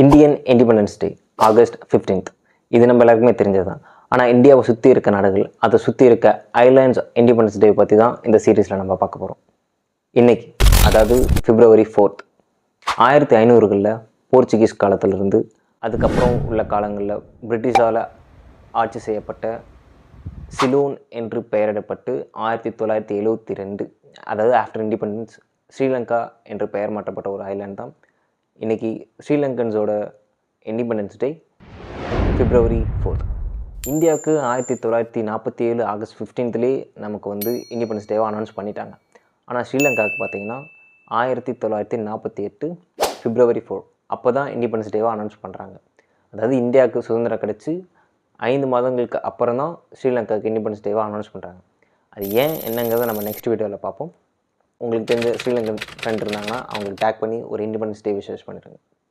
Indian independence day August 15th. இது நம்ம எல்லாருக்குமே தெரிஞ்சது தான். ஆனால் இந்தியாவை சுற்றி இருக்க நாடுகள், அதை சுற்றி இருக்க ஐலாண்ட்ஸ் இண்டிபெண்டன்ஸ் டே பற்றி தான் இந்த சீரீஸில் நம்ம பார்க்க போகிறோம். இன்னைக்கு, அதாவது February 4th, 1500களில் போர்ச்சுகீஸ் காலத்திலிருந்து அதுக்கப்புறம் உள்ள காலங்களில் பிரிட்டிஷால் ஆட்சி செய்யப்பட்ட சிலோன் என்று பெயரிடப்பட்டு 1972, அதாவது ஆஃப்டர் இண்டிபெண்டன்ஸ், ஸ்ரீலங்கா என்று பெயர் மாற்றப்பட்ட ஒரு ஐலாண்ட் தான் இன்றைக்கி ஸ்ரீலங்கன்ஸோட இண்டிபெண்டன்ஸ் டே February 4th. இந்தியாவுக்கு 1947 ஆகஸ்ட் 15th நமக்கு இண்டிபெண்டன்ஸ் டேவை அனௌன்ஸ் பண்ணிட்டாங்க. ஆனால் ஸ்ரீலங்காவுக்கு பார்த்திங்கன்னா 1948 February 4 அப்போ தான் இண்டிபெண்டன்ஸ் டேவை அனௌன்ஸ் பண்ணுறாங்க. அதாவது இந்தியாவுக்கு சுதந்திரம் கிடச்சி 5 மாதங்களுக்கு அப்புறம் தான் ஸ்ரீலங்காவுக்கு இண்டிபெண்டன்ஸ் டேவை அனௌன்ஸ் பண்ணுறாங்க. அது ஏன் என்னங்கிறத நம்ம நெக்ஸ்ட் வீடியோவில் பார்ப்போம். உங்களுக்கு தெரிஞ்ச ஸ்ரீலங்கன் ஃப்ரெண்ட் இருந்தாங்கன்னா அவங்களுக்கு டேக் பண்ணி ஒரு இண்டிபெண்டன்ஸ் டே விஷஸ் பண்ணிடுங்க.